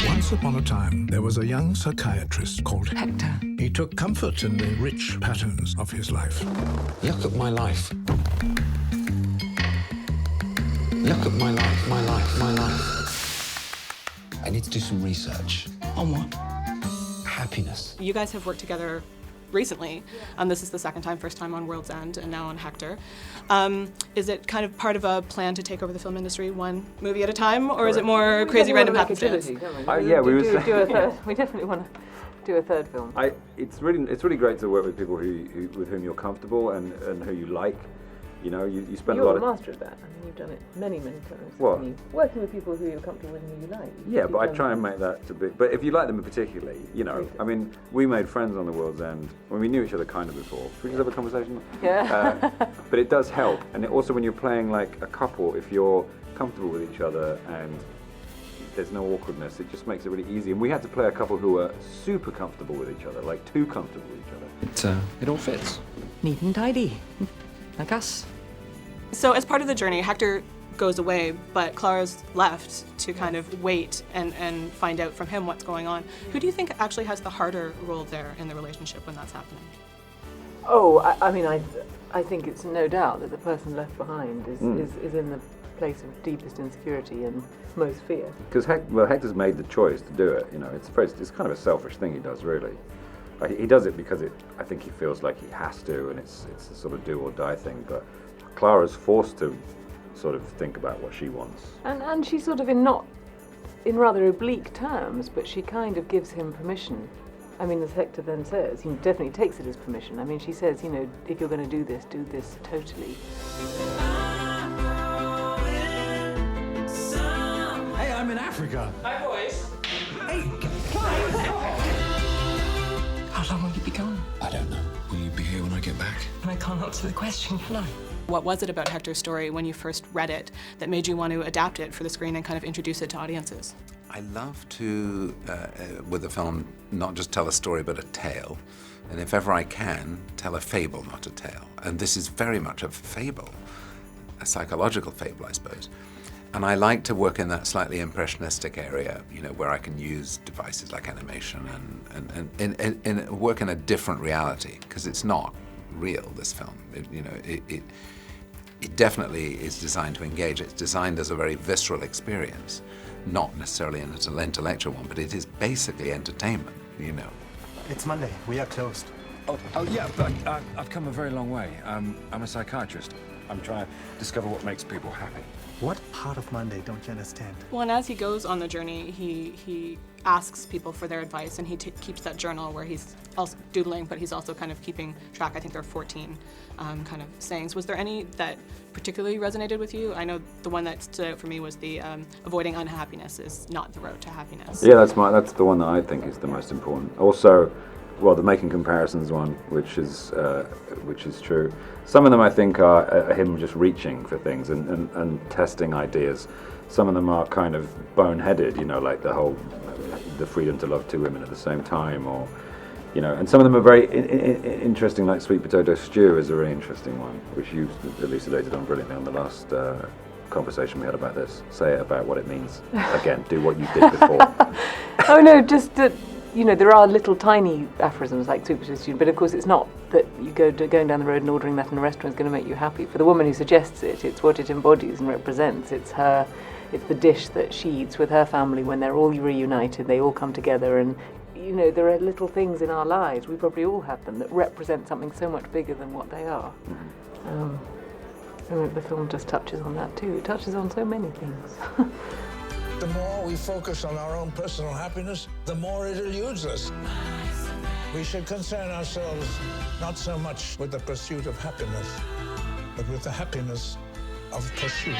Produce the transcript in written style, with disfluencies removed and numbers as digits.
Once upon a time, there was a young psychiatrist called Hector. He took comfort in the rich patterns of his life. Look at my life. Look at my life, my life, my life. I need to do some research. On what? Happiness. You guys have worked together recently. This is the second time, first time on World's End and now on Hector. Is it kind of part of a plan to take over the film industry one movie at a time, or is it more crazy random happenstance? We definitely want to do a third film. It's really great to work with people with whom you're comfortable and who you like. You know, you spend a lot of... You're a master of that. I mean, you've done it many, many times. What? Working with people who you're comfortable with and who you like. Yeah, but I try and make that to be... But if you like them particularly, you know, I mean, we made friends on The World's End when we knew each other kind of before. Should we just have a conversation? Yeah. But it does help. And also when you're playing like a couple, if you're comfortable with each other and there's no awkwardness, it just makes it really easy. And we had to play a couple who were super comfortable with each other, like too comfortable with each other. It all fits. Neat and tidy. Like us. So as part of the journey, Hector goes away, but Clara's left to kind of wait and find out from him what's going on. Who do you think actually has the harder role there in the relationship when that's happening? Oh, I think it's no doubt that the person left behind is in the place of deepest insecurity and most fear. Because Hector's made the choice to do it. You know, it's kind of a selfish thing he does, really. He does it because I think he feels like he has to, and it's a sort of do or die thing. But Clara's forced to sort of think about what she wants. And she's sort of in rather oblique terms, but she kind of gives him permission. I mean, as Hector then says, he definitely takes it as permission. I mean, she says, you know, if you're going to do this totally. Hey, I'm in Africa. Hi, boys. Hey, How long will you be gone? I don't know. Will you be here when I get back? I can't answer the question, can I? What was it about Hector's story when you first read it that made you want to adapt it for the screen and kind of introduce it to audiences? I love to, with a film, not just tell a story but a tale. And if ever I can, tell a fable, not a tale. And this is very much a fable, a psychological fable, I suppose. And I like to work in that slightly impressionistic area, you know, where I can use devices like animation and work in a different reality, because it's not real, this film. It definitely is designed to engage. It's designed as a very visceral experience, not necessarily an intellectual one, but it is basically entertainment, you know. It's Monday. We are closed. Oh yeah, but I've come a very long way. I'm a psychiatrist. I'm trying to discover what makes people happy. What part of Monday don't you understand? Well, and as he goes on the journey, he asks people for their advice, and he keeps that journal where he's also doodling, but he's also kind of keeping track. I think there are 14 kind of sayings. Was there any that particularly resonated with you? I know the one that stood out for me was the avoiding unhappiness is not the road to happiness. Yeah, that's the one that I think is the most important. Also, well, the making comparisons one, which is true. Some of them I think are him just reaching for things and testing ideas. Some of them are kind of boneheaded, you know, like the freedom to love two women at the same time, or, you know, and some of them are very interesting, like Sweet Potato Stew is a really interesting one, which you elucidated on brilliantly on the last conversation we had about this. Say it about what it means. Again, do what you did before. Oh no, just that, you know, there are little tiny aphorisms like Sweet Potato Stew, but of course it's not that you going down the road and ordering that in a restaurant is going to make you happy. For the woman who suggests it, it's what it embodies and represents. It's the dish that she eats with her family when they're all reunited, they all come together, and, you know, there are little things in our lives, we probably all have them, that represent something so much bigger than what they are. And the film just touches on that too. It touches on so many things. The more we focus on our own personal happiness, the more it eludes us. We should concern ourselves not so much with the pursuit of happiness, but with the happiness of pursuit.